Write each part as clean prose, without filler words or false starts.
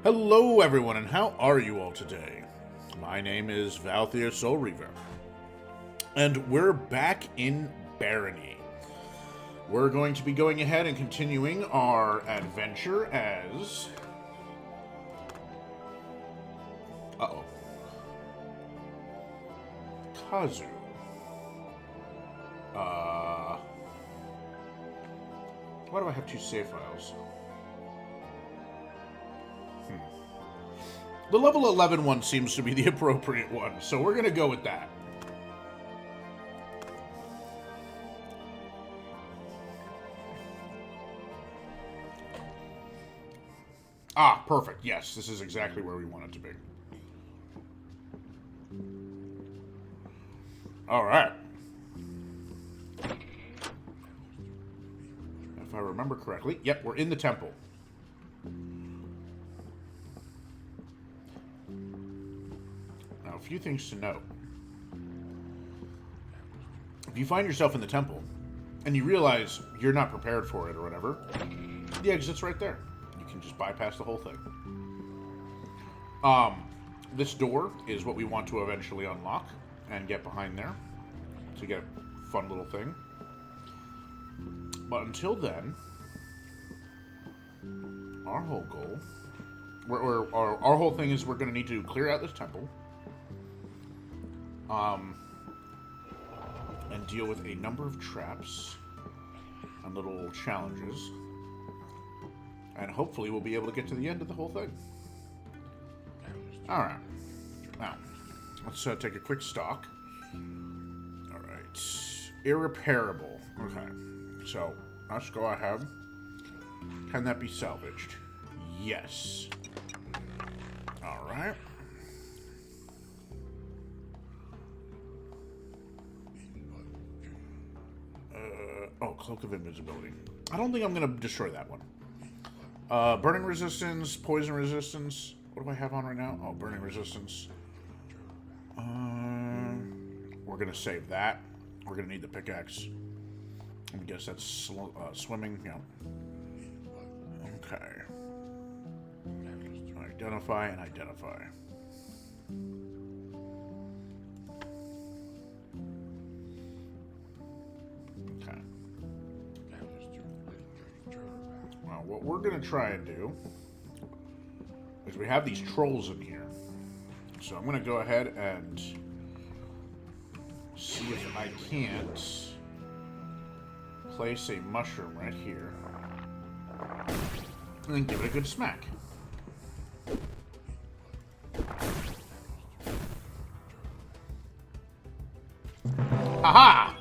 Hello, everyone, and how are you all today? My name is Valthier Soul Reaver, and we're back in Barony. We're going to be going ahead and continuing our adventure as... Kazu. Why do I have two save files? The level 11 one seems to be the appropriate one, so we're going to go with that. Ah, perfect. Yes, this is exactly where we want it to be. All right. If I remember correctly, yep, we're in the temple. Now, a few things to note. If you find yourself in the temple, and you realize you're not prepared for it or whatever, the exit's right there. You can just bypass the whole thing. This door is what we want to eventually unlock and get behind there to get a fun little thing. But until then, our whole goal, our whole thing is we're going to need to clear out this temple, and deal with a number of traps and little challenges, and hopefully we'll be able to get to the end of the whole thing. All right, now let's take a quick stock. All right, irreparable. Okay. So, let's go ahead. Can that be salvaged? Yes. Alright. Cloak of Invisibility. I don't think I'm going to destroy that one. Burning Resistance, Poison Resistance. What do I have on right now? Oh, Burning Resistance. We're going to save that. We're going to need the pickaxe. I guess that's swimming. Yeah. Okay. Identify and identify. Okay. Well, what we're going to try and do is we have these trolls in here. So I'm going to go ahead and see if I can't place a mushroom right here, and then give it a good smack. Aha!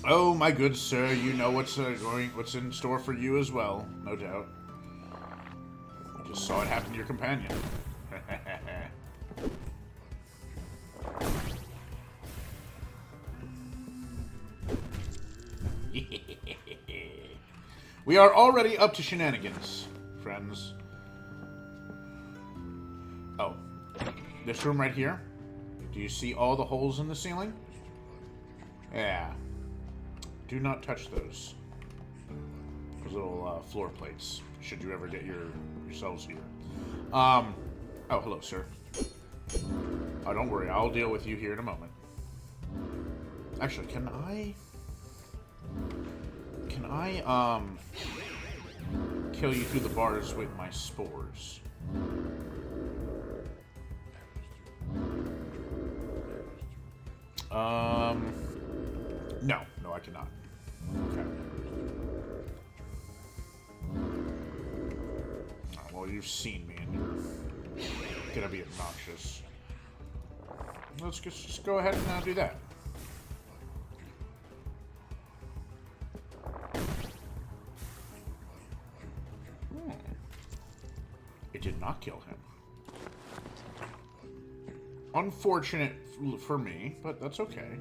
Oh, my good sir, you know what's in store for you as well, no doubt. Just saw it happen to your companion. We are already up to shenanigans, friends. Oh, this room right here. Do you see all the holes in the ceiling? Yeah. Do not touch those. Those little floor plates. Should you ever get yourselves here. Oh, hello, sir. Oh, don't worry. I'll deal with you here in a moment. Actually, can I kill you through the bars with my spores? No, I cannot. Okay. Well, you've seen me, and you're gonna be obnoxious. Let's just go ahead and do that. It did not kill him. Unfortunate for me, but that's okay.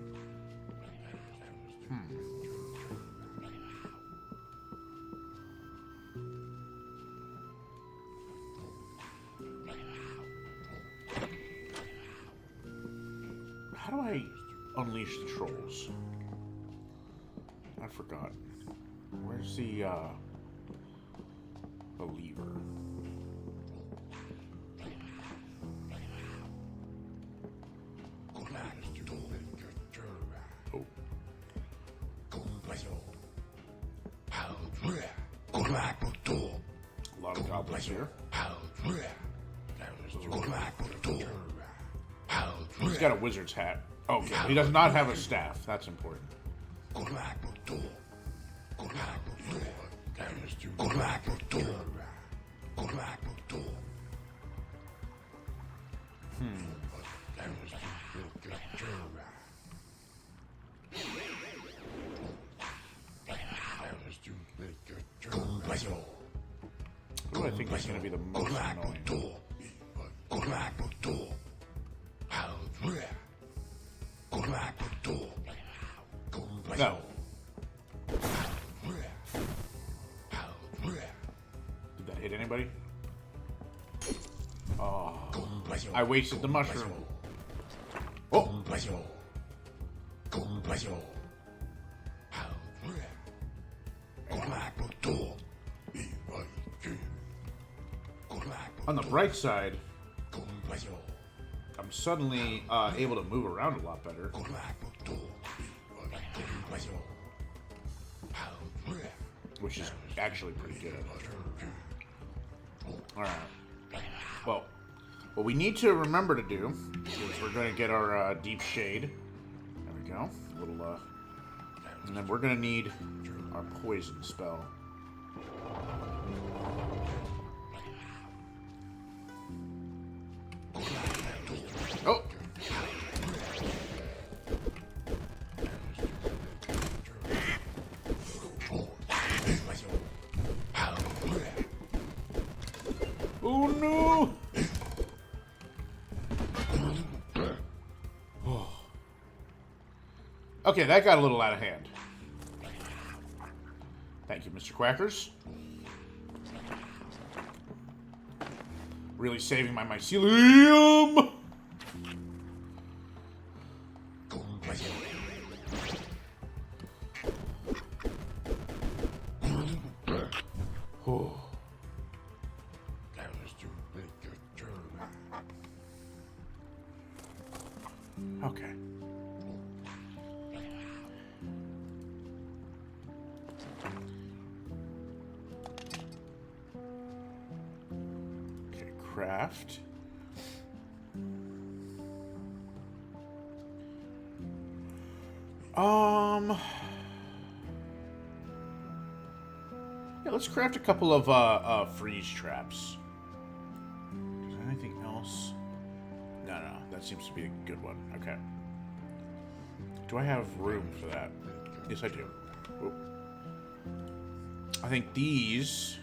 How do I unleash the trolls. I forgot. Where's the lever? Oh. A lot of goblins here. He's got a wizard's hat. Okay, he does not have a staff. That's important. Who do I think is going to be the most annoying? No. Did that hit anybody? Oh, I wasted the mushroom. Oh. On the bright side, I'm suddenly able to move around a lot better. Which is actually pretty good. Alright. Well, what we need to remember to do is we're going to get our deep shade. There we go. A little, and then we're going to need our poison spell. Oh! Oh no! Okay, that got a little out of hand. Thank you, Mr. Quackers. Really saving my mycelium! Oh. Okay. Okay, craft. Yeah, let's craft a couple of freeze traps. Is there anything else? No, that seems to be a good one. Okay. Do I have room for that? Yes, I do. Oh. I think these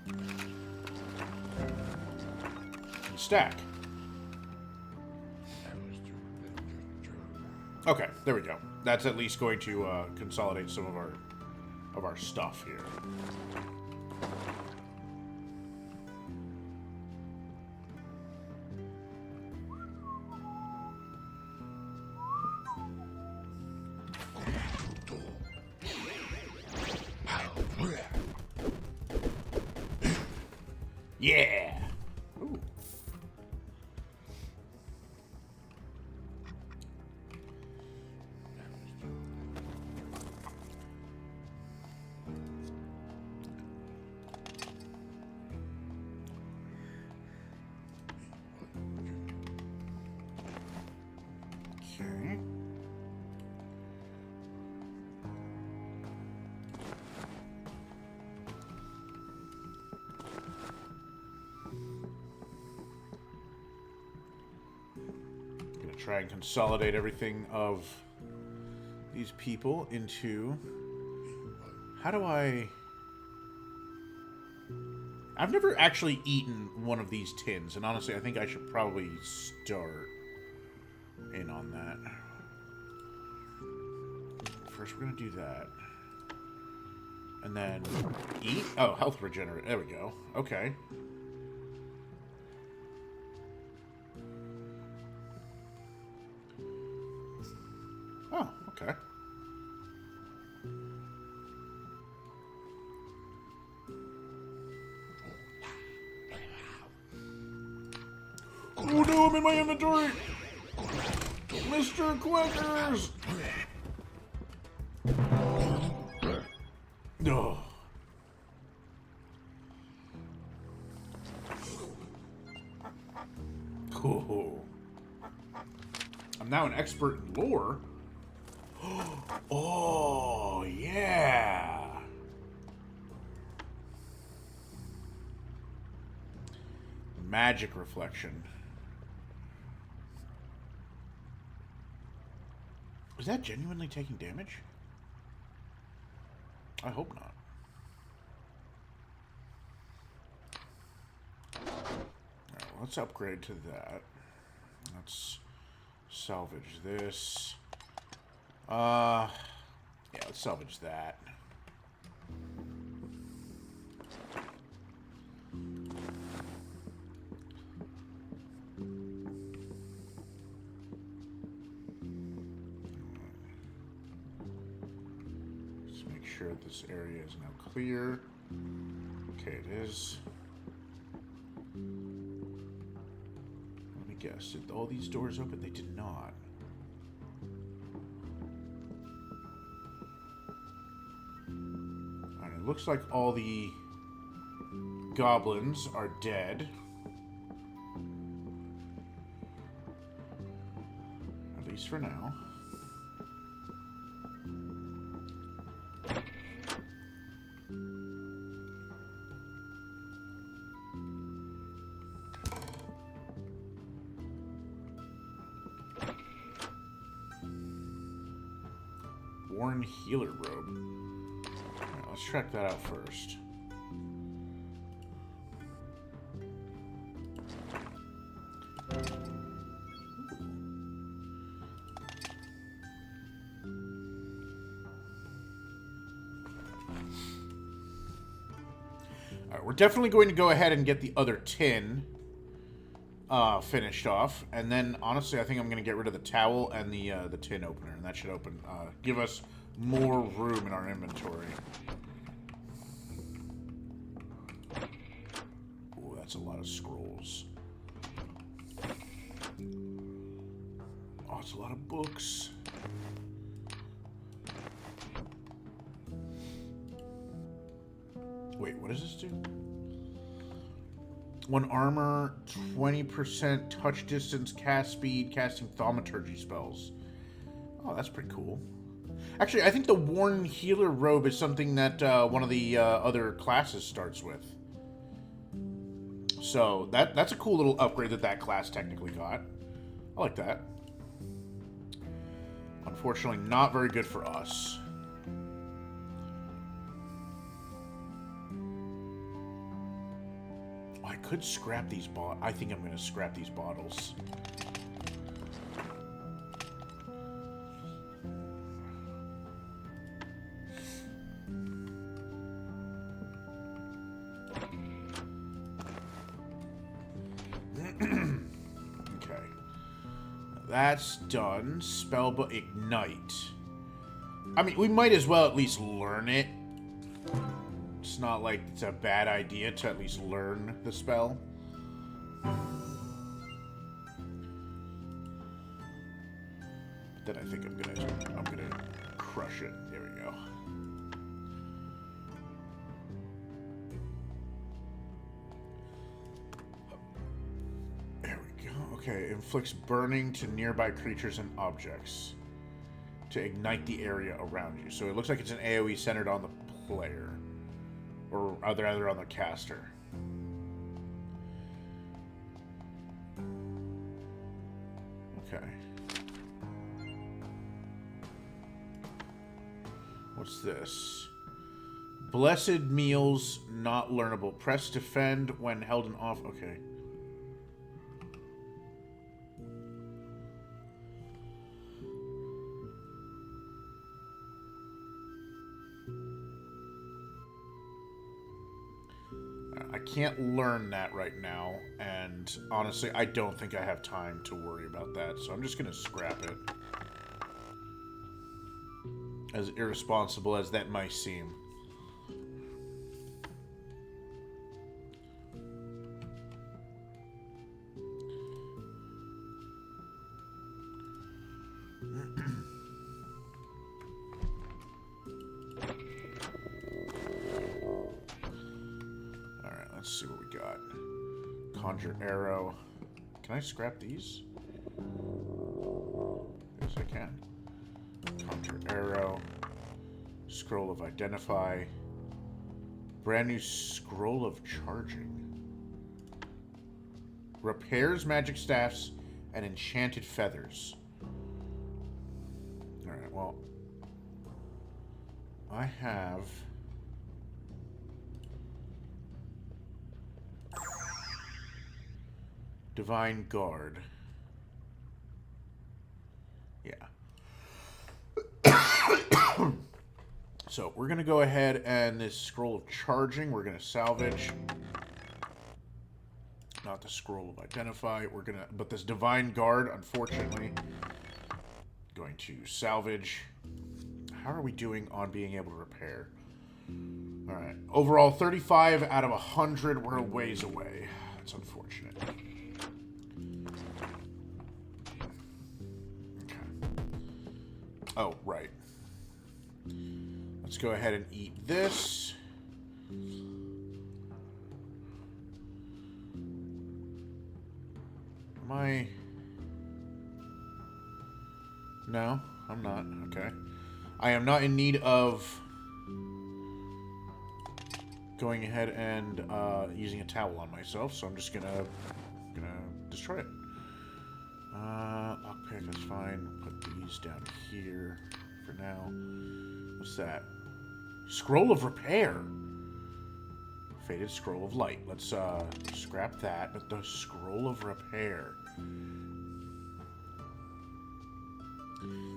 can stack. Okay, there we go. That's at least going to consolidate some of our stuff here. Yeah. Ooh. Okay. Try and consolidate everything of these people into... How do I've never actually eaten one of these tins, and honestly, I think I should probably start in on that. First, we're going to do that. And then eat? Oh, health regenerate. There we go. Okay. Oh, okay. Oh no, I'm in my inventory! Mr. Quackers! No. Oh. I'm now an expert in lore. Oh, yeah. Magic reflection. Is that genuinely taking damage? I hope not. Alright, let's upgrade to that. Let's salvage this. Yeah, let's salvage that. Let's make sure this area is now clear. Okay, it is. Let me guess. Did all these doors open? They did not. Alright, it looks like all the goblins are dead. At least for now. Worn healer robe. Alright, let's check that out first. Alright, we're definitely going to go ahead and get the other tin finished off, and then honestly I think I'm going to get rid of the towel and the tin opener, and that should open give us more room in our inventory. Oh, that's a lot of scrolls. Oh, it's a lot of books. Wait, what does this do? One armor, 20% touch distance, cast speed, casting thaumaturgy spells. Oh, that's pretty cool. Actually, I think the worn healer robe is something that one of the other classes starts with. So that's a cool little upgrade that class technically got. I like that. Unfortunately, not very good for us. I could scrap these bottles. I think I'm going to scrap these bottles. Okay. That's done. Spellbook Ignite. I mean, we might as well at least learn it. It's not like it's a bad idea to at least learn the spell. But then I think I'm gonna crush it. There we go. There we go. Okay, inflicts burning to nearby creatures and objects to ignite the area around you. So it looks like it's an AoE centered on the player. Or rather on the caster. Okay. What's this? Blessed meals not learnable. Press defend when held in off. Okay. I can't learn that right now, and honestly, I don't think I have time to worry about that, so I'm just going to scrap it. As irresponsible as that might seem. Alright, let's see what we got. Conjure arrow. Can I scrap these? Yes, I can. Conjure arrow. Scroll of identify. Brand new scroll of charging. Repairs magic staffs and enchanted feathers. Alright, well. I have... Divine Guard. Yeah. So, we're going to go ahead and this scroll of charging, we're going to salvage. Not the scroll of identify. We're going to... But this Divine Guard, unfortunately, going to salvage. How are we doing on being able to repair? Alright. Overall, 35 out of 100. We're a ways away. That's unfortunate. Oh, right. Let's go ahead and eat this. Am I... No, I'm not. Okay. I am not in need of going ahead and using a towel on myself, so I'm just gonna destroy it. Lockpick, that's fine. Put these down here for now. What's that? Scroll of Repair. Faded Scroll of Light. Let's scrap that. But the Scroll of Repair.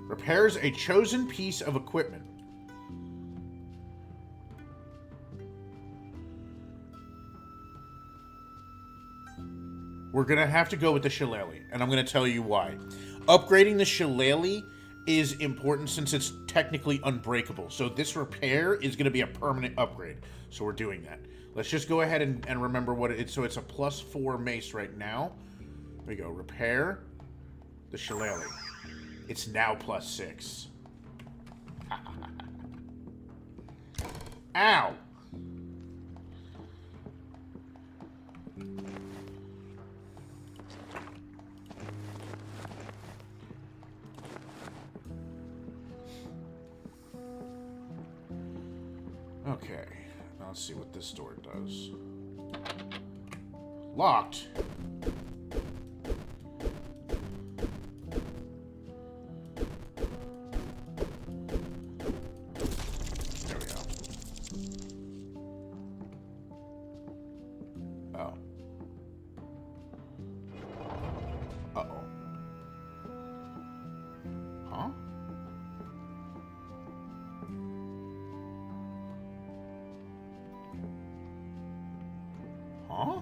Repairs a chosen piece of equipment. We're going to have to go with the shillelagh, and I'm going to tell you why. Upgrading the shillelagh is important since it's technically unbreakable. So this repair is going to be a permanent upgrade. So we're doing that. Let's just go ahead and remember what it is. So it's a +4 mace right now. There we go. Repair the shillelagh. It's now +6. Ow! Okay, now let's see what this door does. Locked. There we go. Oh. Uh-oh. Huh? Huh?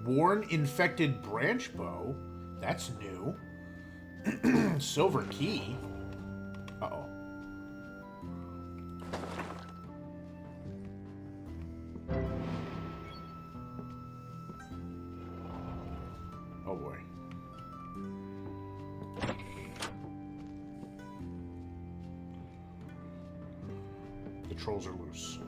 Worn infected branch bow? That's new. Silver key? Uh-oh. Oh boy. The trolls are loose.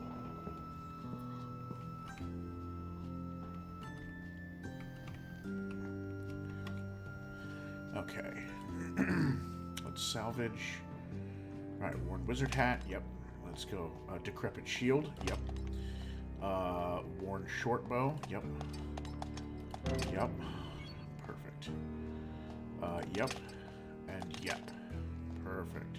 Okay. Let's salvage. Alright, worn wizard hat. Yep. Let's go. Decrepit shield. Yep. Worn short bow. Yep. Yep. Perfect. Yep. And yep. Perfect.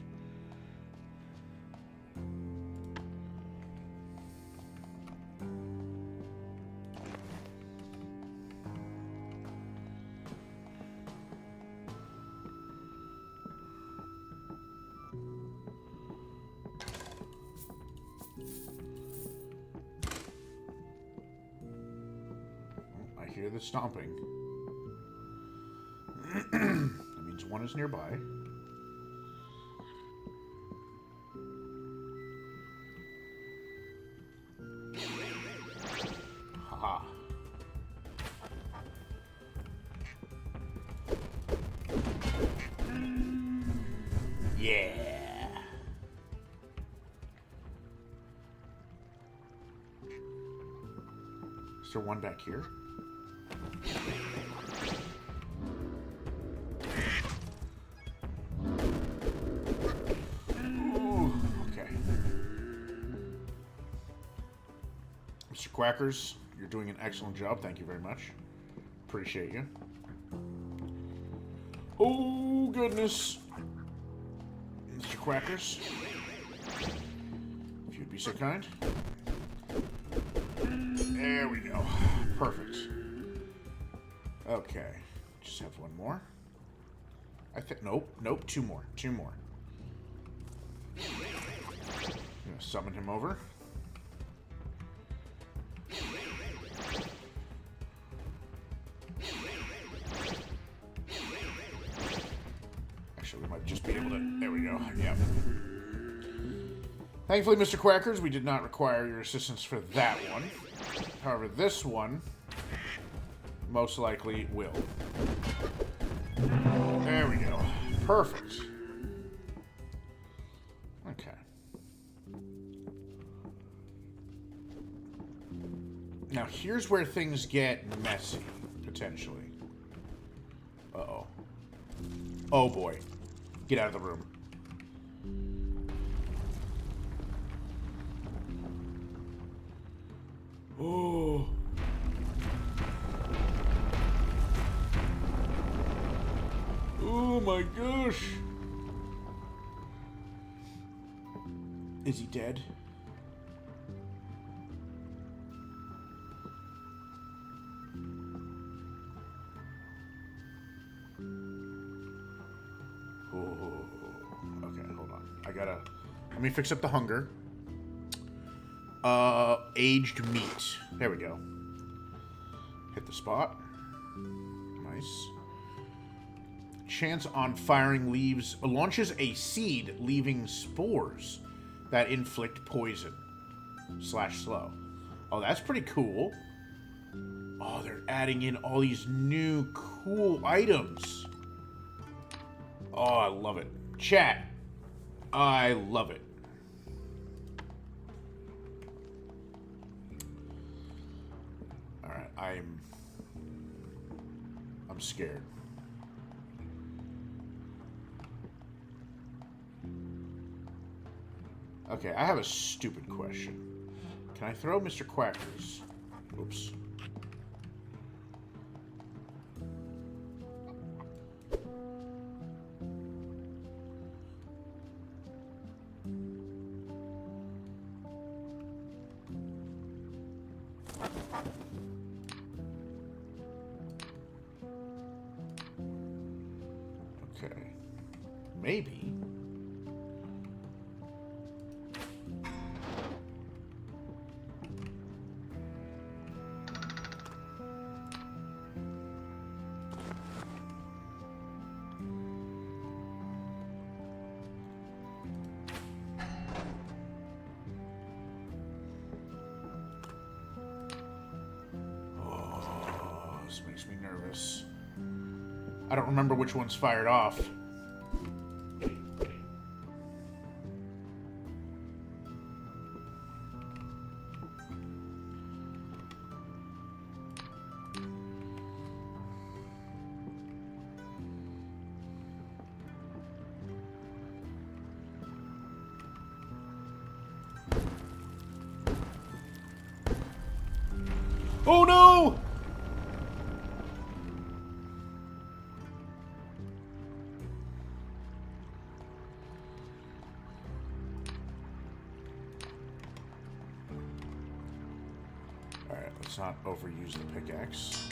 Hear the stomping. That means one is nearby. Yeah. Is there one back here? Ooh, okay. Mr. Quackers, you're doing an excellent job. Thank you very much. Appreciate you. Oh, goodness. Mr. Quackers, if you'd be so kind. There we go. Perfect. Okay. Just have one more. I think... Nope. Nope. Two more. Two more. I'm going to summon him over. Actually, we might just be able to... There we go. Yep. Thankfully, Mr. Quackers, we did not require your assistance for that one. However, this one most likely will. There we go. Perfect. Okay. Now, here's where things get messy, potentially. Uh-oh. Oh, boy. Get out of the room. Oh. Oh my gosh. Is he dead? Oh. Okay, hold on. Let me fix up the hunger. Aged meat. There we go. Hit the spot. Nice. Chance on firing launches a seed, leaving spores that inflict poison. /slow. Oh, that's pretty cool. Oh, they're adding in all these new cool items. Oh, I love it. Chat. I love it. I'm scared. Okay, I have a stupid question. Can I throw Mr. Quackers? Oops. Okay. Maybe. Oh, this makes me nervous. I don't remember which one's fired off. Oh no! Alright, let's not overuse the pickaxe.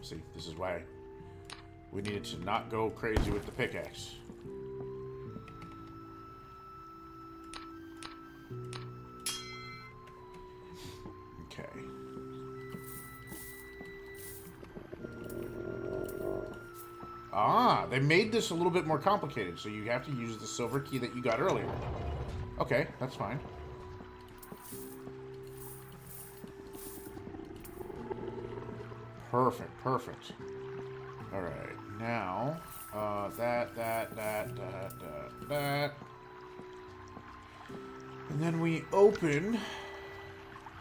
See, this is why we needed to not go crazy with the pickaxe. Okay. Ah, they made this a little bit more complicated, so you have to use the silver key that you got earlier. Okay, that's fine. Perfect, perfect. Alright, now, that. And then we open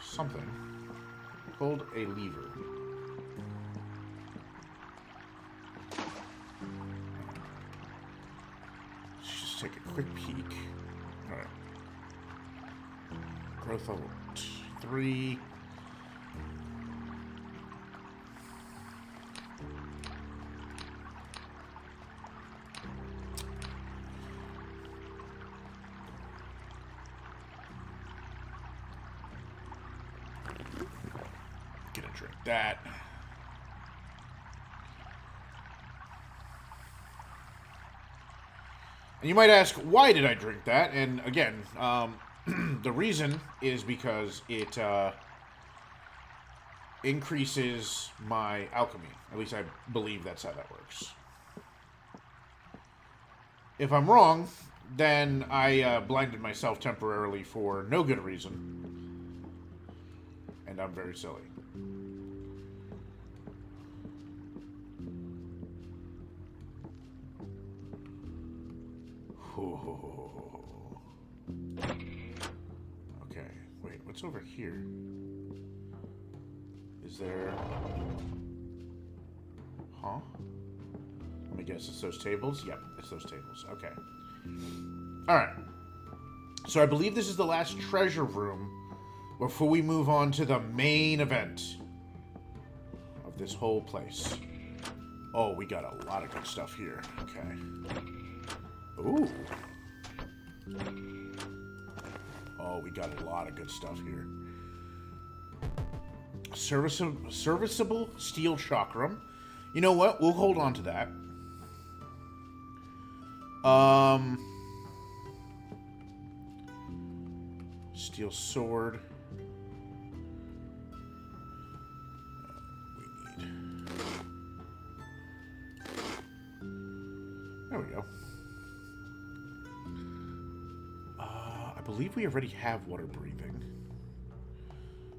something called a lever. Let's just take a quick peek. Alright. Growth level 3. Gonna drink that. And you might ask, why did I drink that? And again, the reason is because it increases my alchemy. At least I believe that's how that works. If I'm wrong, then I blinded myself temporarily for no good reason. And I'm very silly. Okay, wait, what's over here? Is there... Huh? Let me guess, it's those tables? Yep, it's those tables. Okay. Alright. So I believe this is the last treasure room before we move on to the main event of this whole place. Oh, we got a lot of good stuff here. Okay. Ooh. Oh, we got a lot of good stuff here. Serviceable steel chakram. You know what? We'll hold on to that. Steel sword. We need... There we go. I believe we already have water breathing.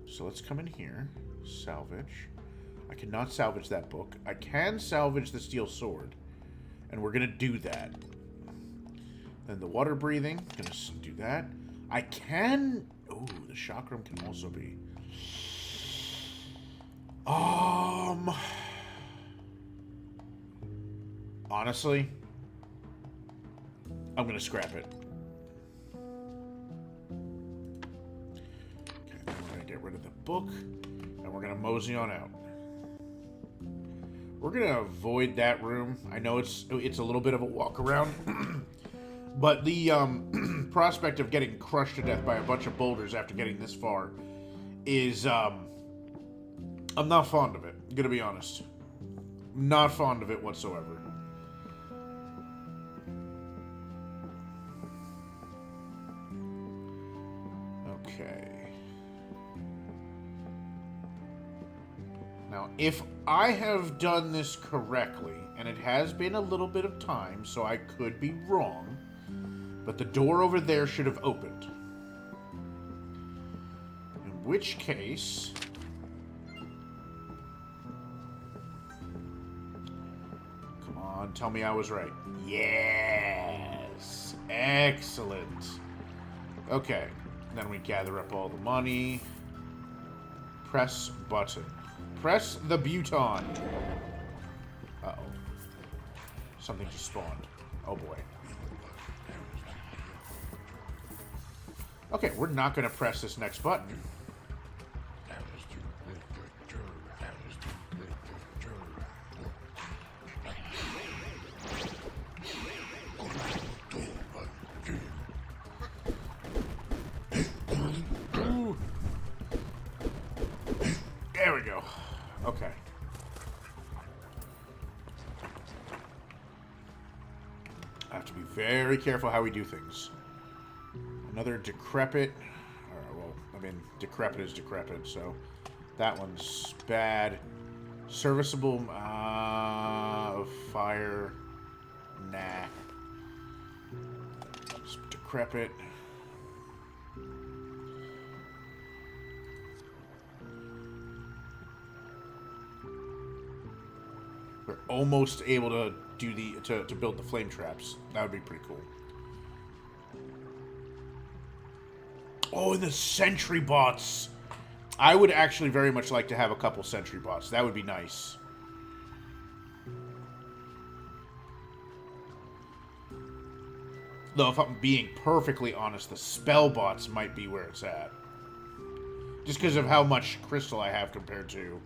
So let's come in here. Salvage. I cannot salvage that book. I can salvage the steel sword. And we're going to do that. Then the water breathing. Going to do that. I can... Oh, the chakram can also be... Honestly, I'm going to scrap it. Okay, then we're going to get rid of the book. And we're going to mosey on out. We're going to avoid that room. I know it's a little bit of a walk around. But the prospect of getting crushed to death by a bunch of boulders after getting this far is... I'm not fond of it. I'm going to be honest. Not fond of it whatsoever. Okay. Now, if I have done this correctly, and it has been a little bit of time, so I could be wrong, but the door over there should have opened. In which case... Come on, tell me I was right. Yes! Excellent. Okay. Then we gather up all the money. Press button. Press the button. Uh-oh. Something just spawned. Oh, boy. Okay, we're not going to press this next button. There we go. Okay. I have to be very careful how we do things. Another decrepit. Well, I mean, decrepit is decrepit, so that one's bad. Serviceable. Fire. Nah. Just decrepit. We're almost able to do to build the flame traps. That would be pretty cool. Oh, and the sentry bots. I would actually very much like to have a couple sentry bots. That would be nice. Though, if I'm being perfectly honest, the spell bots might be where it's at. Just because of how much crystal I have compared to...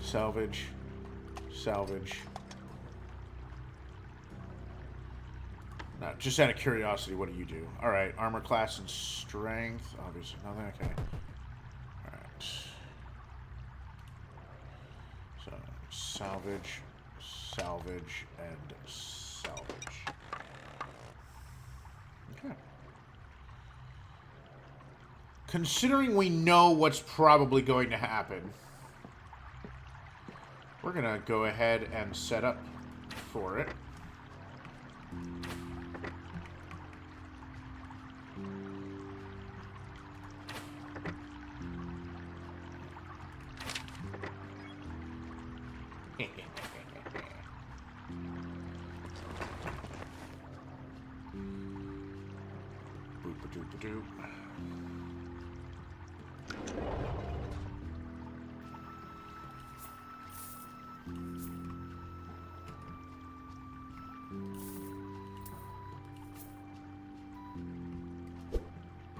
Salvage. Salvage. Now, just out of curiosity, what do you do? Alright, armor class and strength. Obviously, nothing. Okay. Alright. So, salvage, salvage, and salvage. Okay. Considering we know what's probably going to happen, we're going to go ahead and set up for it. Boop-a-doop-a-doop.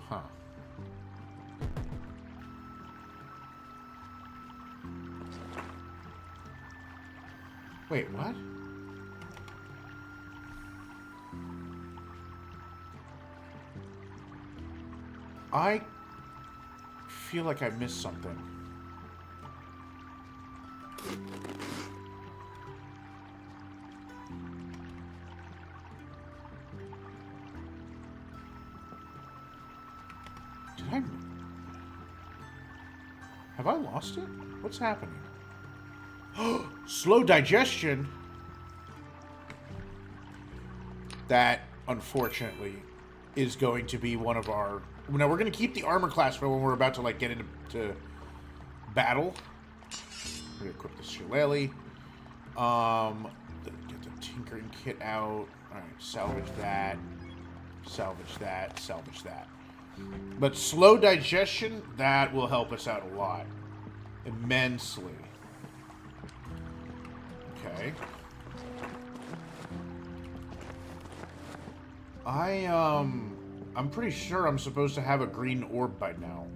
Huh. Wait, what? I feel like I missed something. Have I lost it? What's happening? Slow digestion? That, unfortunately, is going to be one of our... Now, we're going to keep the armor class for when we're about to, like, get into battle. We're going to equip the shillelagh. Get the tinkering kit out. Alright, salvage that. Salvage that. Salvage that. But slow digestion, that will help us out a lot. Immensely. Okay. I'm pretty sure I'm supposed to have a green orb by now.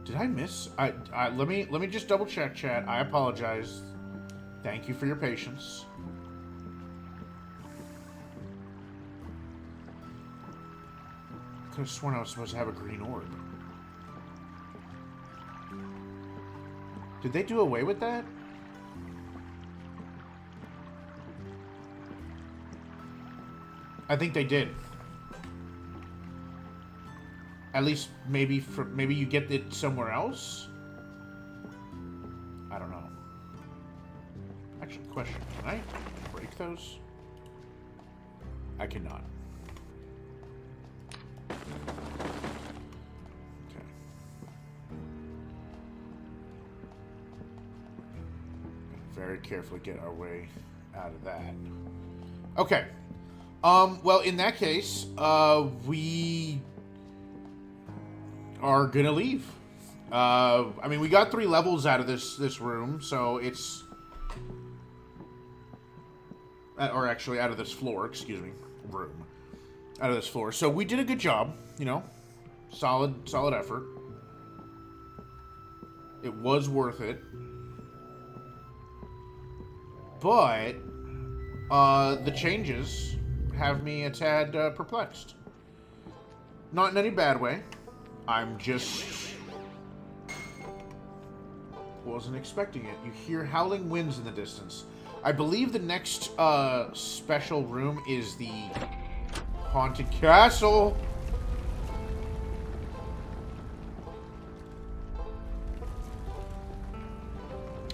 Did I miss? Let me just double check, chat. I apologize. Thank you for your patience. Could have sworn I was supposed to have a green orb. Did they do away with that? I think they did. At least maybe you get it somewhere else? I don't know. Actually, question. Can I break those? I cannot. Okay. Very carefully get our way out of that. Okay. Well, in that case, we are gonna leave. I mean, we got 3 levels out of this room, so it's... or actually, out of this floor, excuse me. Room. Out of this floor. So we did a good job, you know. Solid effort. It was worth it. But, the changes have me a tad perplexed. Not in any bad way. I'm just... wasn't expecting it. You hear howling winds in the distance. I believe the next special room is the Haunted Castle.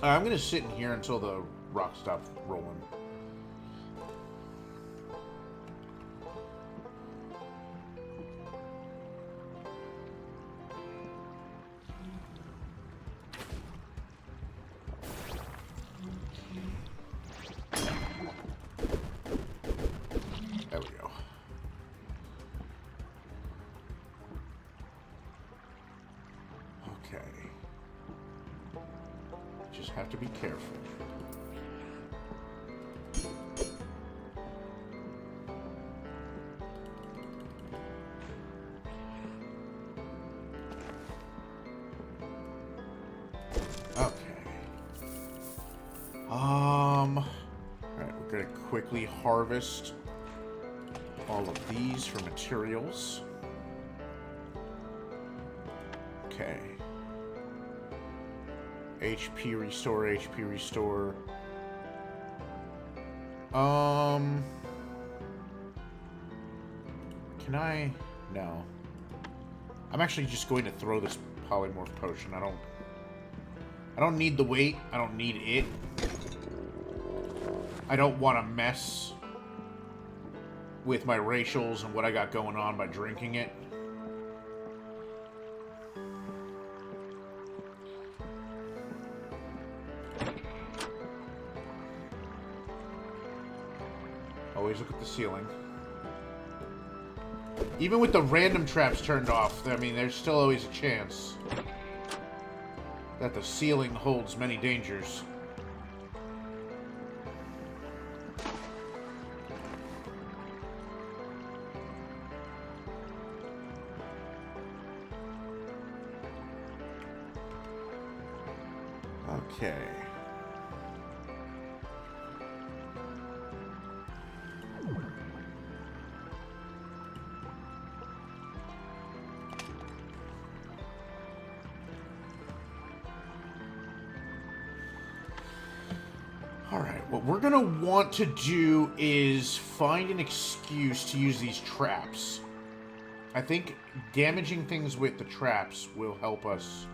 I'm going to sit in here until the rock stops rolling. There we go. Okay. Just have to be careful. Alright, we're gonna quickly harvest all of these for materials. Okay. HP restore, HP restore. Can I? No. I'm actually just going to throw this polymorph potion. I don't need the weight. I don't need it. I don't want to mess with my racials and what I got going on by drinking it. Always look at the ceiling. Even with the random traps turned off, I mean, there's still always a chance that the ceiling holds many dangers. Okay. Alright, what we're gonna want to do is find an excuse to use these traps. I think damaging things with the traps will help us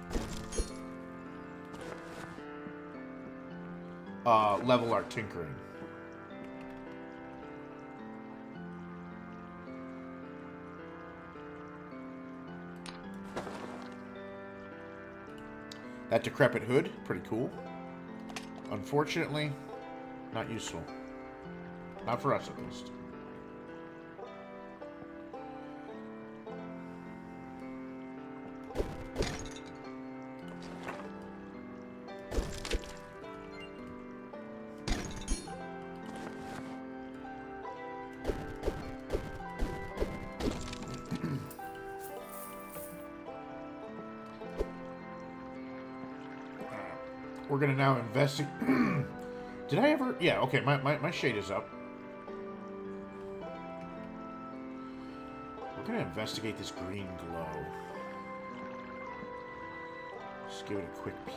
level our tinkering. That decrepit hood, pretty cool. Unfortunately, not useful. Not for us, at least. We're gonna now investigate. Did I ever? Yeah, okay, my shade is up. We're gonna investigate this green glow. Just give it a quick peek.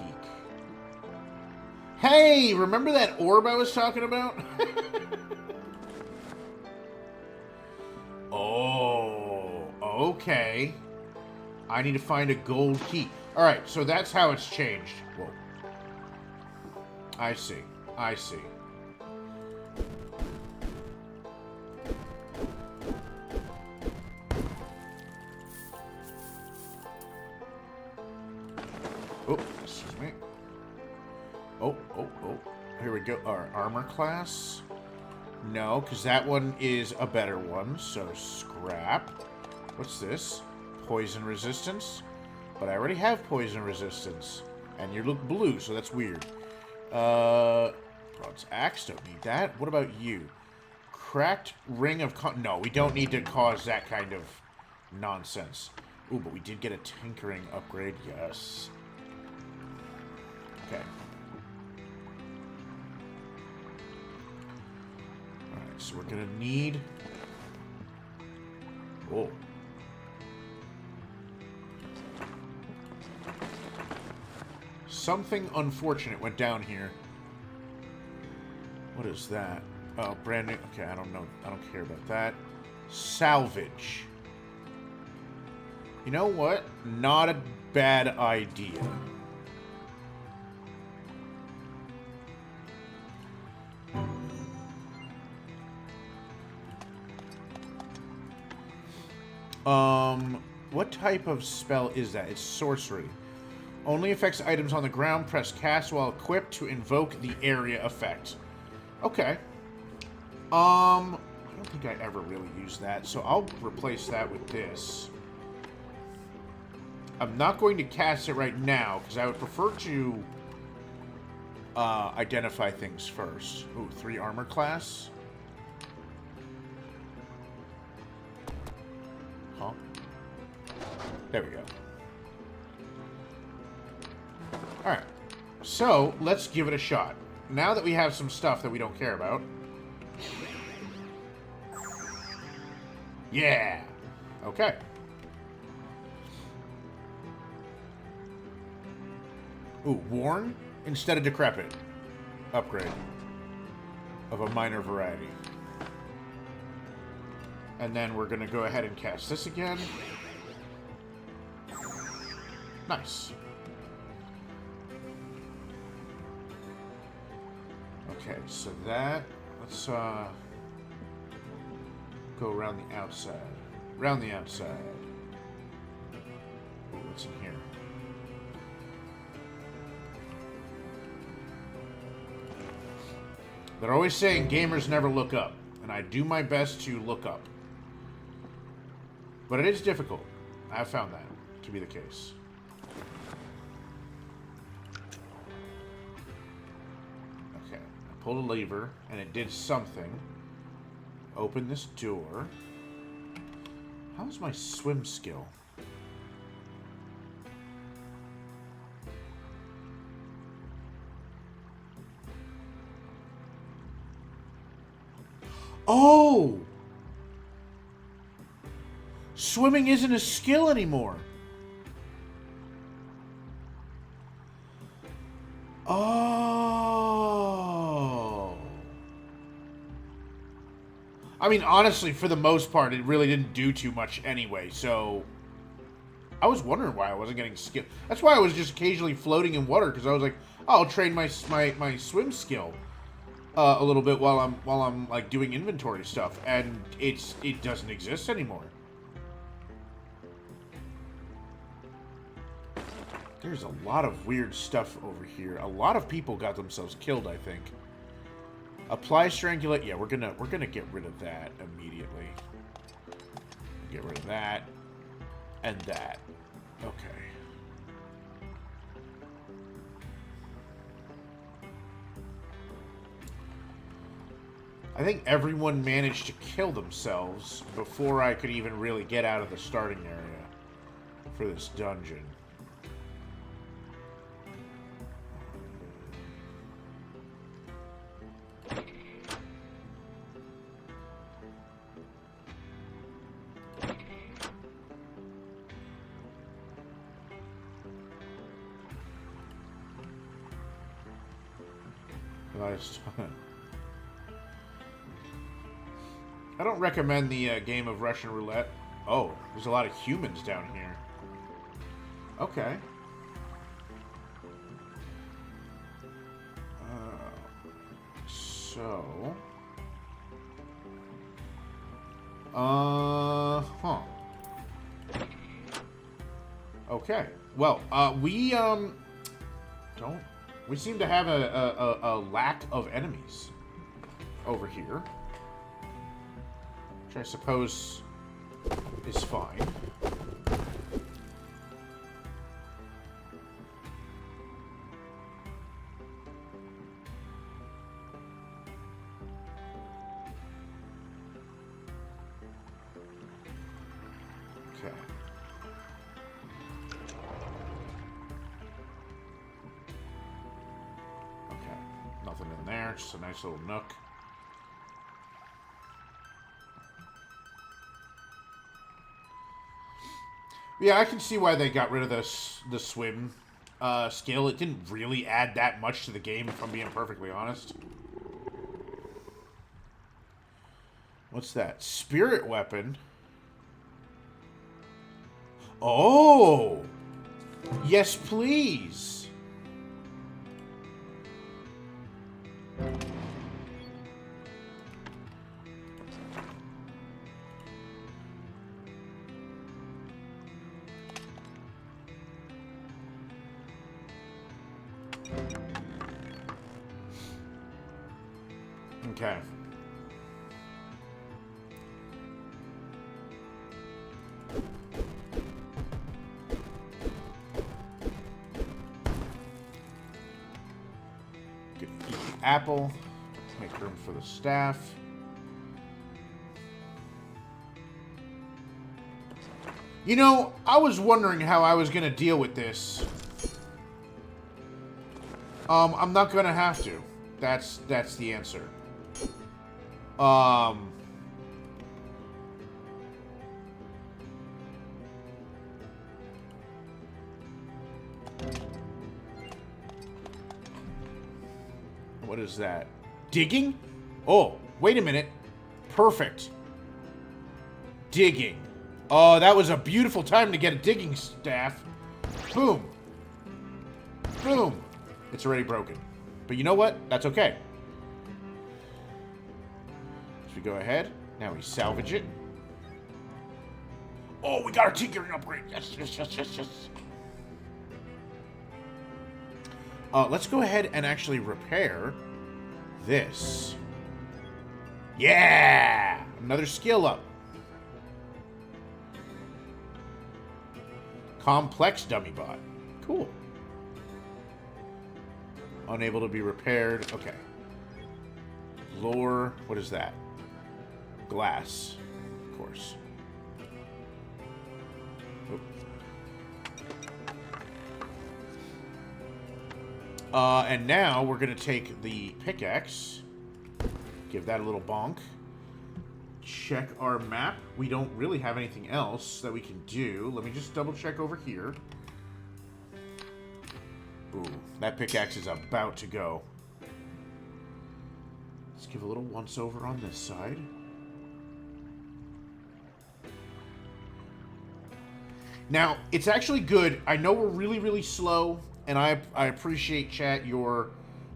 Hey, remember that orb I was talking about? Oh, okay. I need to find a gold key. Alright, so that's how it's changed. Whoa. I see. I see. Oh, excuse me. Oh. Here we go. Our armor class. No, because that one is a better one. So scrap. What's this? Poison resistance. But I already have poison resistance. And you look blue, so that's weird. Bronze axe, don't need that. What about you? Cracked ring of... No, we don't need to cause that kind of nonsense. Ooh, but we did get a tinkering upgrade. Yes. Okay. Alright, so we're gonna need... Oh. Something unfortunate went down here. What is that? Oh, brand new. Okay, I don't know. I don't care about that. Salvage. You know what? Not a bad idea. What type of spell is that? It's sorcery. Only affects items on the ground. Press cast while equipped to invoke the area effect. Okay. I don't think I ever really used that, so I'll replace that with this. I'm not going to cast it right now, because I would prefer to identify things first. Ooh, 3 armor class. Huh? There we go. Alright. So, let's give it a shot. Now that we have some stuff that we don't care about. Yeah! Okay. Ooh, worn instead of decrepit. Upgrade. Of a minor variety. And then we're going to go ahead and cast this again. Nice. Okay, so that... Let's, go around the outside. Around the outside. Ooh, what's in here? They're always saying gamers never look up. And I do my best to look up. But it is difficult. I've found that to be the case. Okay. I pulled a lever, and it did something. Open this door. How's my swim skill? Oh! Swimming isn't a skill anymore. Oh. I mean, honestly, for the most part, it really didn't do too much anyway, so... I was wondering why I wasn't getting skill. That's why I was just occasionally floating in water, because I was like, oh, I'll train my swim skill a little bit while I'm like doing inventory stuff, and it doesn't exist anymore. There's a lot of weird stuff over here. A lot of people got themselves killed, I think. Apply strangulate. Yeah, we're gonna get rid of that immediately. Get rid of that and that. Okay. I think everyone managed to kill themselves before I could even really get out of the starting area for this dungeon. I don't recommend the game of Russian roulette. Oh, there's a lot of humans down here. Okay. Huh. Okay. Well, we seem to have a lack of enemies over here. Which I suppose is fine. Okay. Okay. Nothing in there. Just a nice little nook. Yeah, I can see why they got rid of the swim skill. It didn't really add that much to the game, if I'm being perfectly honest. What's that? Spirit weapon? Oh! Yes, please! Okay. Good. Eat the apple. Make room for the staff. You know, I was wondering how I was going to deal with this. I'm not going to have to. That's the answer. What is that? Digging? Oh, wait a minute. Perfect. Digging. Oh, that was a beautiful time to get a digging staff. Boom. Boom. It's already broken. But you know what? That's okay. So we go ahead. Now we salvage it. Oh, we got our tinkering upgrade. Yes, yes, yes, yes, yes. Let's go ahead and actually repair this. Yeah! Another skill up. Complex dummy bot. Cool. Unable to be repaired. Okay. Lore. What is that? Glass. Of course. And now we're going to take the pickaxe. Give that a little bonk. Check our map. We don't really have anything else that we can do. Let me just double check over here. Ooh, that pickaxe is about to go. Let's give a little once over on this side. Now, it's actually good. I know we're really, really slow, and I appreciate, chat, your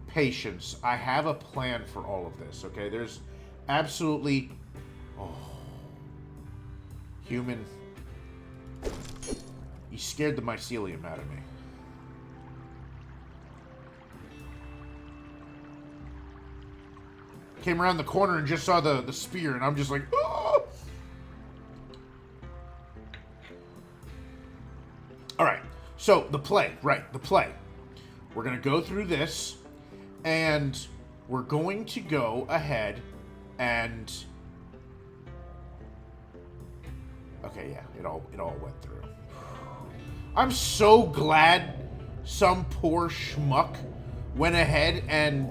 patience. I have a plan for all of this, okay? There's absolutely... Oh. Human. You scared the mycelium out of me. Came around the corner and just saw the spear, and I'm just like, oh! Alright, so the play, right, the play. We're going to go through this, and we're going to go ahead and... Okay, yeah, it all went through. I'm so glad some poor schmuck went ahead and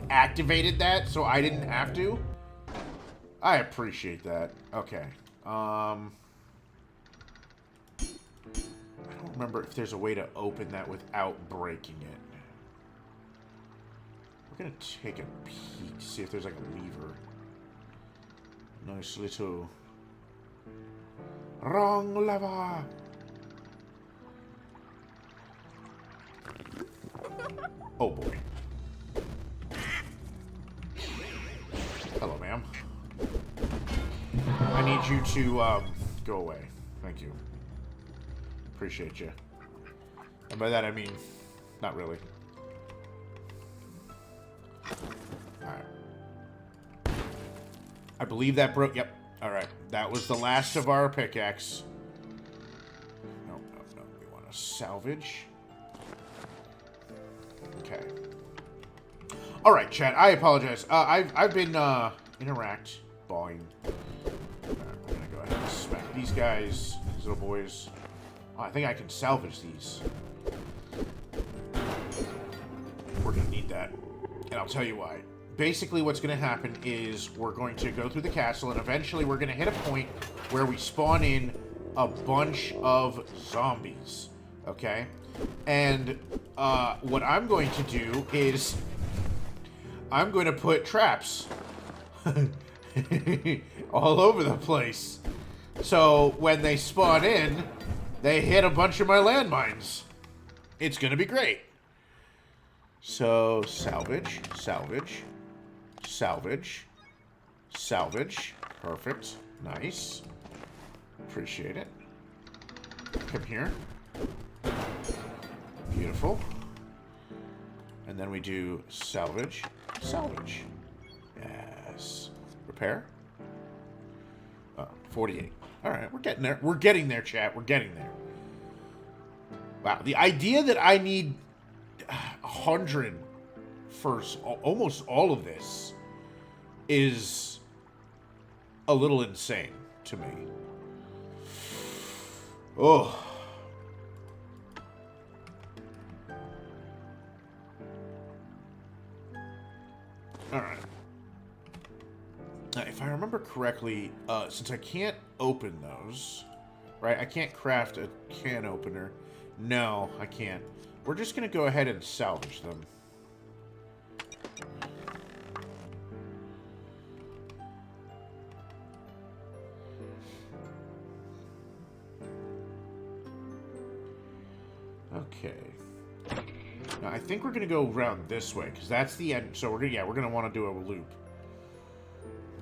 activated that so I didn't have to. I appreciate that. Okay. I don't remember if there's a way to open that without breaking it. We're gonna take a peek to see if there's like a lever. Nice little... Wrong lever! Oh boy. Hello, ma'am. I need you to, go away. Thank you. Appreciate you. And by that I mean, not really. Alright. I believe that broke. Yep. Alright. That was the last of our pickaxe. No. We want to salvage. Okay. Alright, chat. I apologize. I've been, interact. Bawling. Alright, we're gonna go ahead and smack these guys, these little boys. Oh, I think I can salvage these. We're going to need that. And I'll tell you why. Basically, what's going to happen is we're going to go through the castle, and eventually we're going to hit a point where we spawn in a bunch of zombies. Okay? And what I'm going to do is I'm going to put traps all over the place. So when they spawn in, they hit a bunch of my landmines. It's going to be great. So, salvage, salvage, salvage, salvage. Perfect. Nice. Appreciate it. Come here. Beautiful. And then we do salvage, salvage. Yes. Repair. 48. All right, we're getting there. We're getting there, chat. We're getting there. Wow, the idea that I need 100 for almost all of this is a little insane to me. Oh. All right. Now, if I remember correctly, since I can't open those, right? I can't craft a can opener. No, I can't. We're just going to go ahead and salvage them. Okay. Now, I think we're going to go around this way, because that's the end. So, we're going to want to do a loop.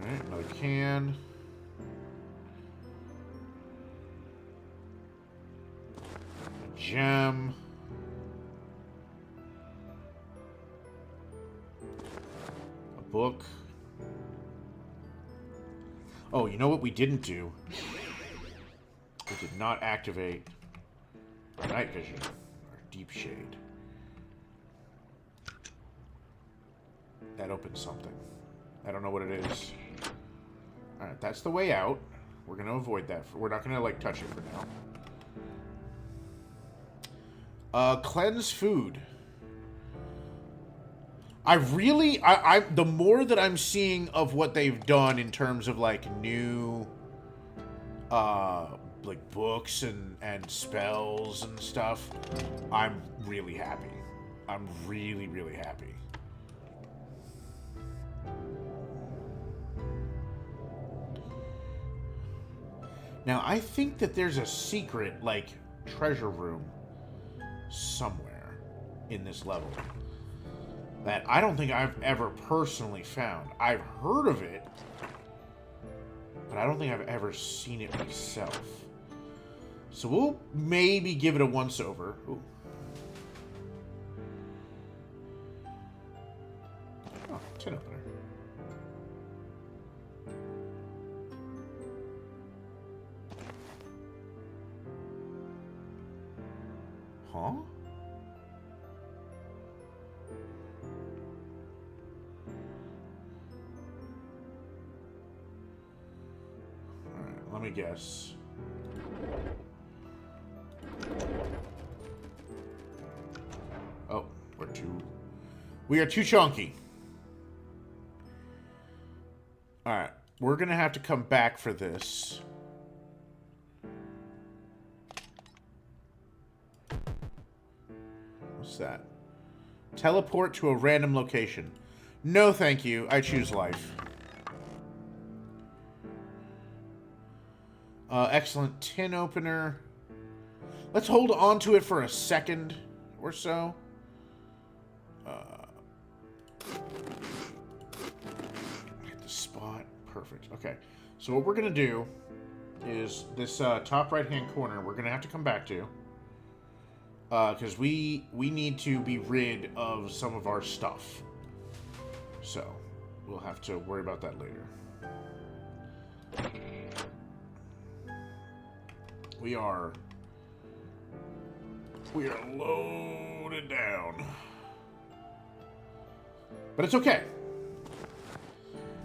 All right, another can. A gem. A book. Oh, you know what we didn't do? We did not activate night vision or deep shade. That opens something. I don't know what it is. Alright, that's the way out. We're going to avoid that. We're not going to, like, touch it for now. Cleanse food. The more that I'm seeing of what they've done in terms of, like, new, like, books and spells and stuff, I'm really happy. I'm really, really happy. Now, I think that there's a secret, like, treasure room somewhere in this level that I don't think I've ever personally found. I've heard of it, but I don't think I've ever seen it myself. So we'll maybe give it a once-over. Ooh. Oh, tin opener. Huh? Alright, let me guess. Oh, we are too chunky. Alright, we're gonna have to come back for this. What's that? Teleport to a random location. No, thank you. I choose life. Excellent tin opener. Let's hold on to it for a second or so. Hit the spot. Perfect. Okay. So what we're going to do is this top right-hand corner we're going to have to come back to. Because we need to be rid of some of our stuff. So, we'll have to worry about that later. We are loaded down. But it's okay.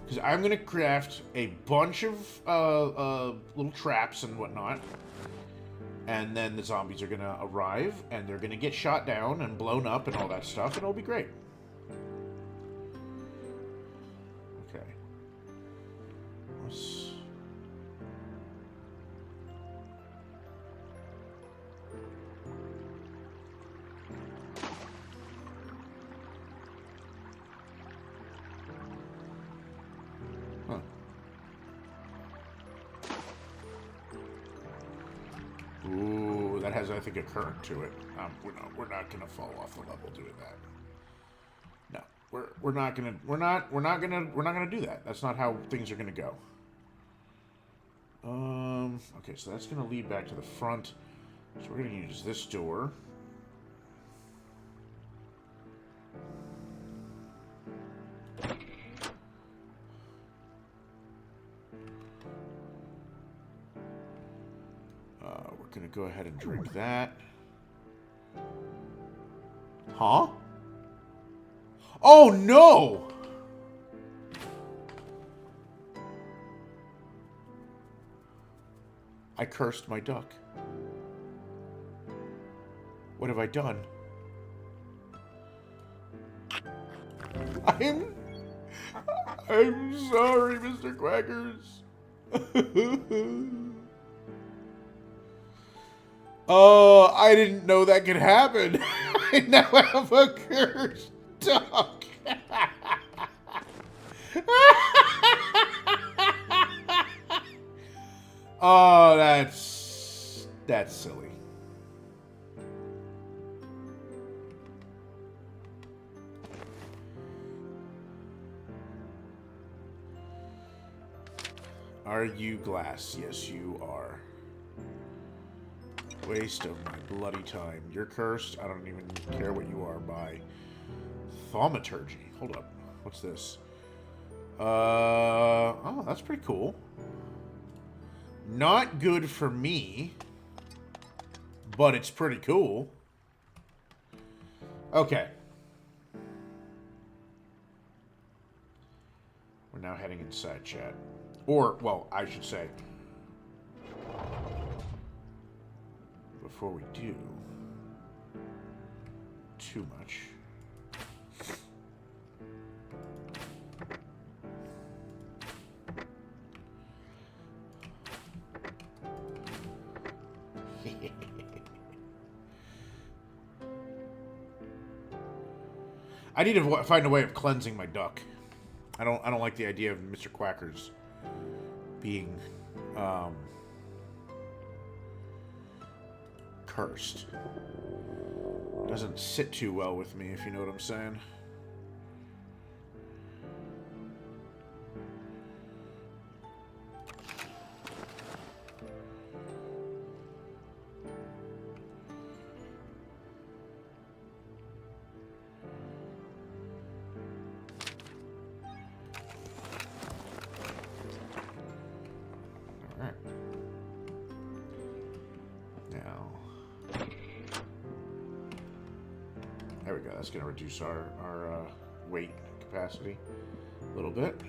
Because I'm going to craft a bunch of little traps and whatnot. And then the zombies are going to arrive, and they're going to get shot down and blown up and all that stuff, and it'll be great. Okay. Let's... Huh. Ooh, that has, I think, a current to it. We're not gonna fall off the level doing that. No, we're not gonna do that. That's not how things are gonna go. Okay, so that's gonna lead back to the front. So we're gonna use this door. We're gonna go ahead and drink that. Huh? Oh no! I cursed my duck. What have I done? I'm sorry, Mr. Quackers. Oh, I didn't know that could happen. I now have a cursed duck. Oh, that's silly. Are you glass? Yes, you are. Waste of my bloody time. You're cursed. I don't even care what you are by. Thaumaturgy. Hold up. What's this? Oh, that's pretty cool. Not good for me, but it's pretty cool. Okay. We're now heading inside, chat. Or, well, I should say, before we do too much. I need to find a way of cleansing my duck. I don't like the idea of Mr. Quackers being cursed. Doesn't sit too well with me, if you know what I'm saying. There we go. That's going to reduce our weight capacity a little bit.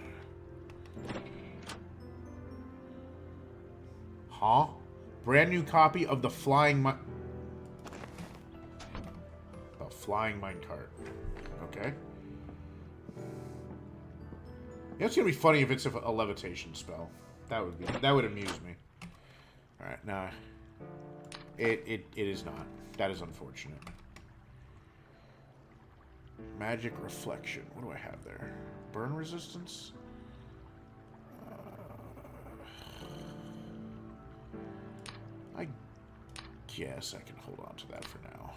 Huh? Brand new copy of the flying minecart. Okay. Yeah, it's going to be funny if it's a levitation spell. That would amuse me. All right, now it is not. That is unfortunate. Magic reflection. What do I have there? Burn resistance? I guess I can hold on to that for now.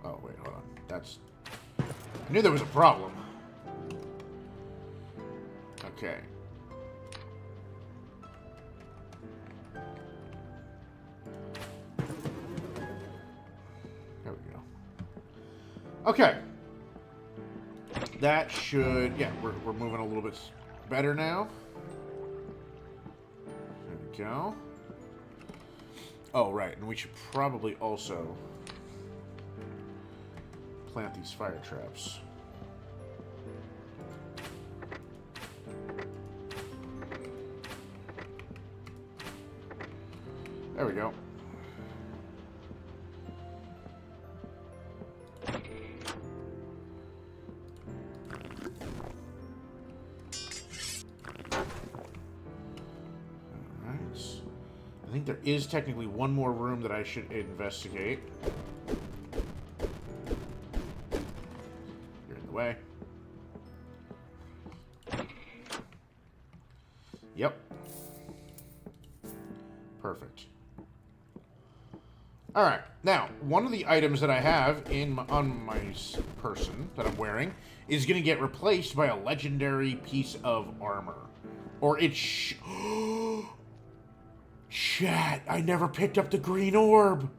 Oh, wait, hold on. That's... I knew there was a problem. Okay. There we go. Okay. That should... Yeah, we're moving a little bit better now. go. Oh, right. And we should probably also plant these fire traps. There we go. I think there is technically one more room that I should investigate. You're in the way. Yep. Perfect. Alright, now, one of the items that I have on my person that I'm wearing is going to get replaced by a legendary piece of armor. Or it's... Chat, I never picked up the green orb.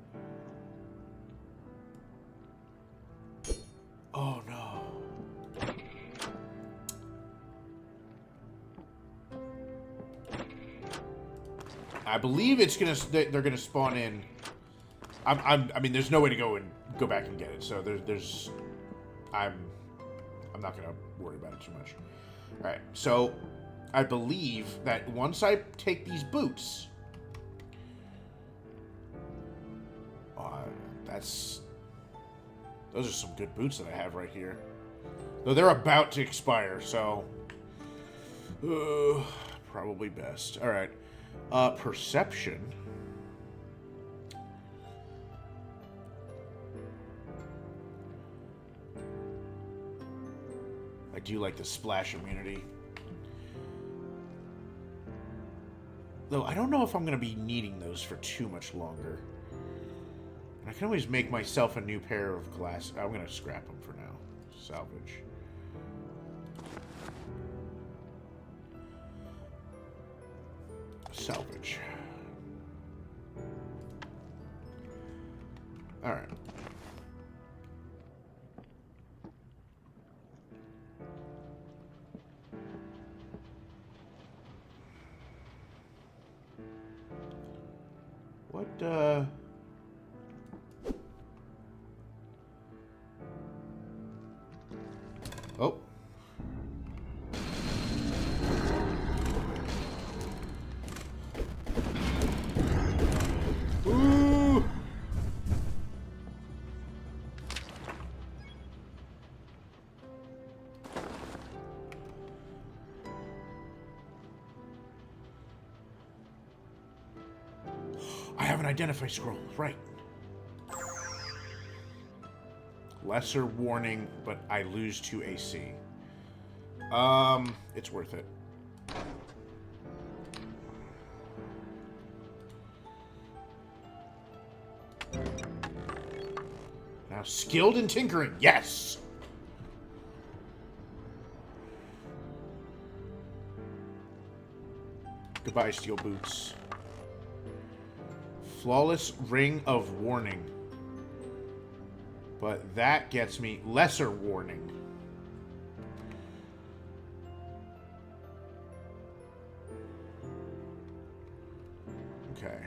Oh no. I believe it's gonna. They're gonna spawn in. I mean, there's no way to go back and get it. So there's. I'm not gonna worry about it too much. All right. So I believe that once I take these boots. Those are some good boots that I have right here. Though they're about to expire, so... probably best. Alright. Perception. I do like the splash immunity. Though I don't know if I'm going to be needing those for too much longer. I can always make myself a new pair of glasses. I'm going to scrap them for now. Salvage. Salvage. Alright. What, Oh. Ooh. I have an identify scroll, right. Lesser warning, but I lose 2 AC. It's worth it. Now, skilled in tinkering, yes! Goodbye, steel boots. Flawless ring of warning. But that gets me lesser warning. Okay.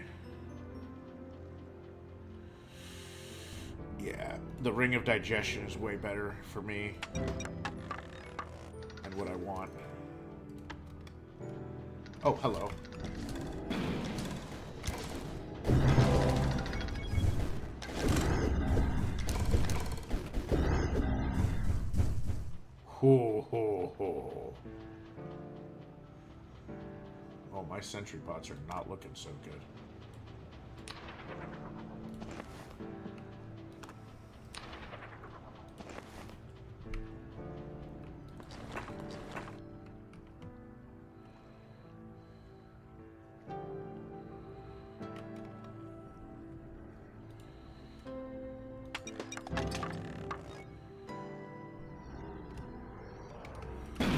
Yeah, the ring of digestion is way better for me. And what I want. Oh, hello. Ho, ho, ho. Oh, my sentry bots are not looking so good.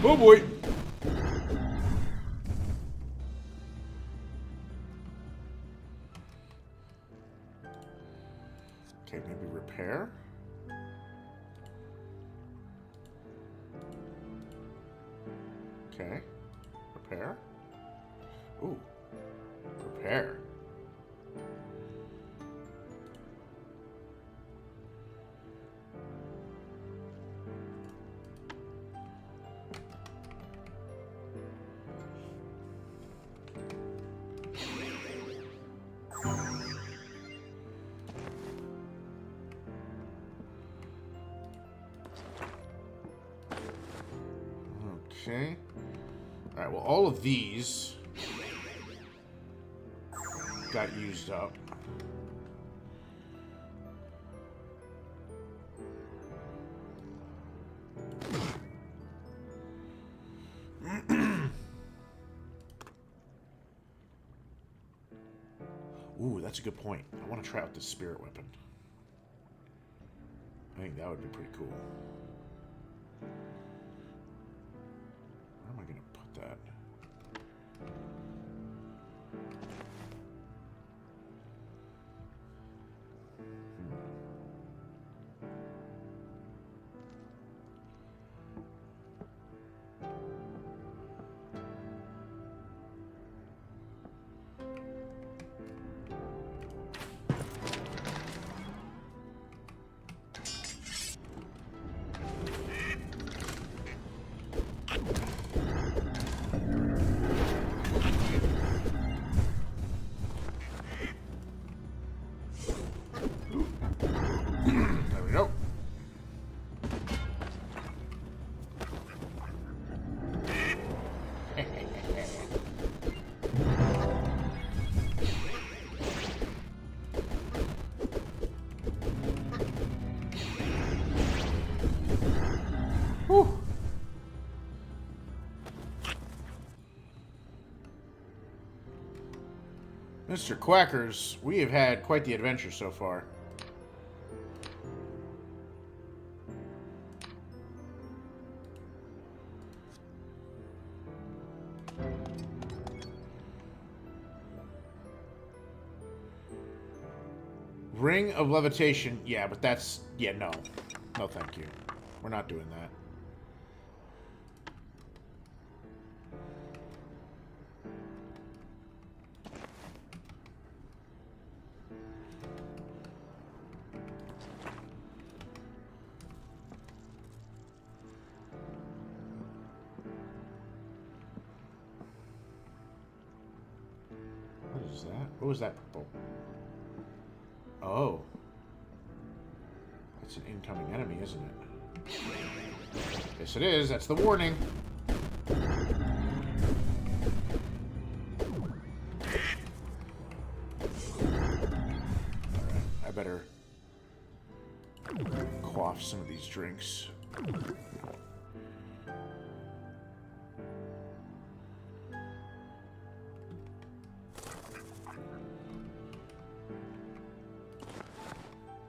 Oh boy! Okay, maybe repair? Okay. Repair? Ooh. Okay. Alright, well, all of these got used up. Ooh, that's a good point. I want to try out this spirit weapon. I think that would be pretty cool. Where am I going to put that? There we go. Whew. Mr. Quackers, we have had quite the adventure so far. Ring of Levitation. Yeah, but that's... Yeah, no. No, thank you. We're not doing that. What is that? What was that purple? Oh. That's an incoming enemy, isn't it? Yes, it is. That's the warning. Alright, I better quaff some of these drinks.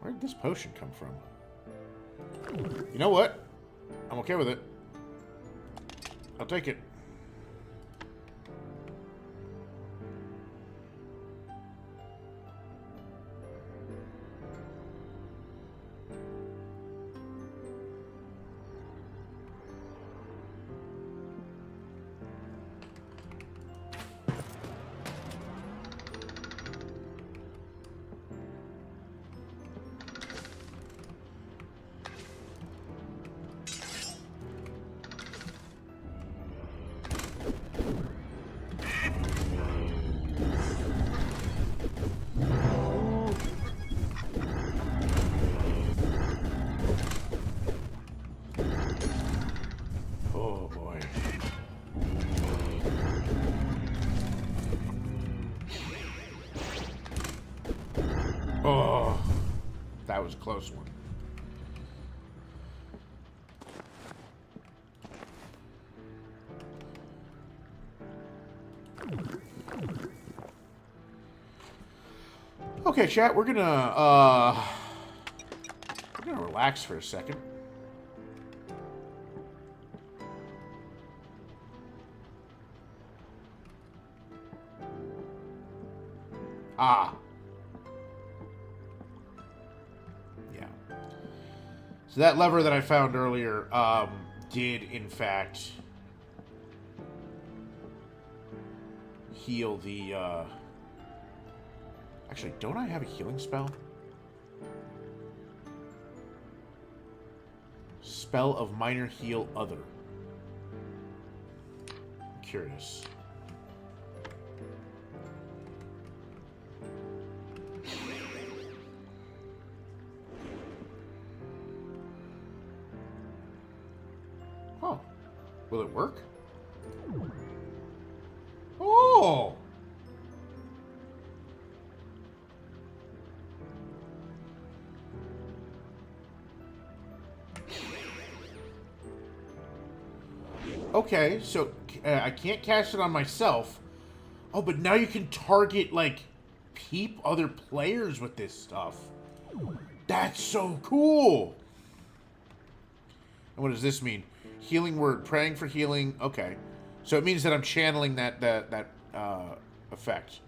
Where did this potion come from? You know what? I'm okay with it. I'll take it. Oh, that was a close one. Okay, chat, we're gonna relax for a second. Ah. Yeah. So that lever that I found earlier did, in fact, heal the... Actually, don't I have a healing spell? Spell of minor heal other. I'm curious. Will it work? Oh! Okay, so I can't cast it on myself. Oh, but now you can target, like, other players with this stuff. That's so cool! And what does this mean? Healing word, praying for healing. Okay. So it means that I'm channeling that effect.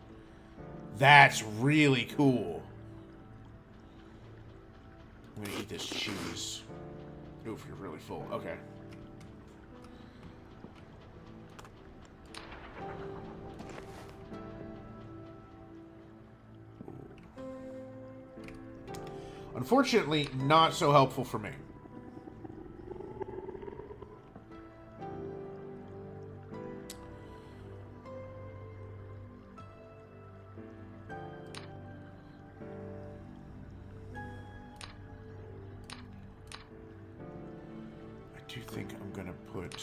That's really cool. I'm gonna eat this cheese. Oof, you're really full. Okay. Unfortunately, not so helpful for me. I do think I'm gonna put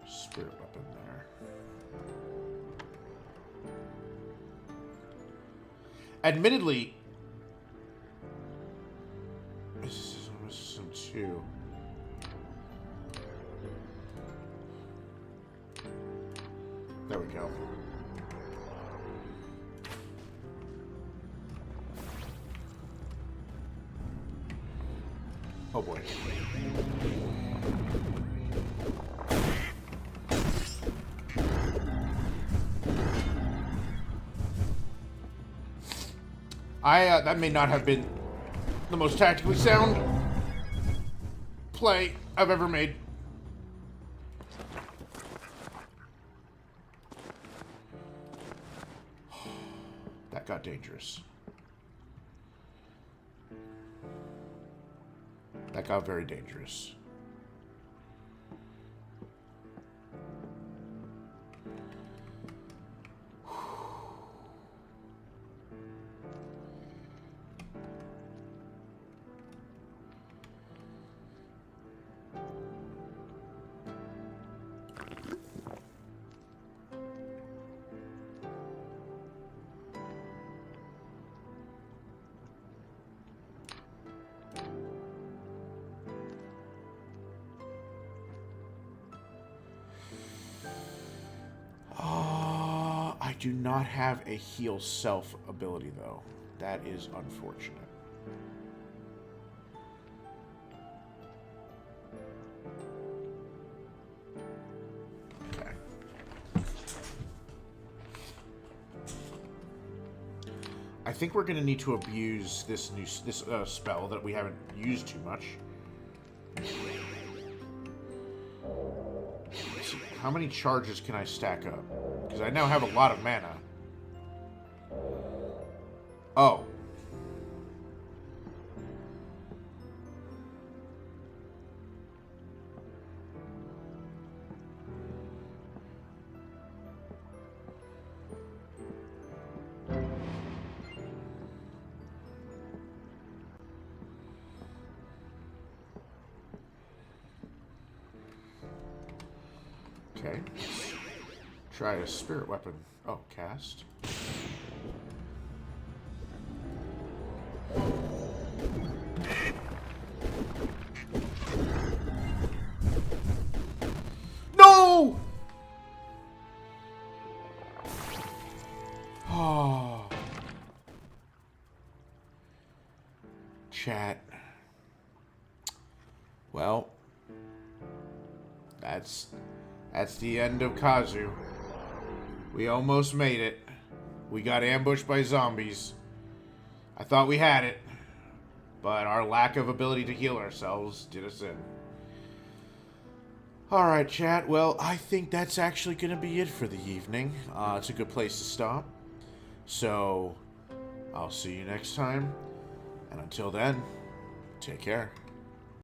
spirit weapon there. Admittedly, this is some too. There we go. Oh boy. That may not have been the most tactically sound play I've ever made. That got dangerous. That got very dangerous. I do not have a heal self ability, though. That is unfortunate. Okay. I think we're going to need to abuse this spell that we haven't used too much. How many charges can I stack up? Because I now have a lot of mana. Oh. Okay. Try a spirit weapon. Oh, cast. No! Oh. Chat. Well, that's the end of Kazu. We almost made it. We got ambushed by zombies. I thought we had it, but our lack of ability to heal ourselves did us in. Alright, chat. Well, I think that's actually going to be it for the evening. It's a good place to stop. So, I'll see you next time. And until then, take care.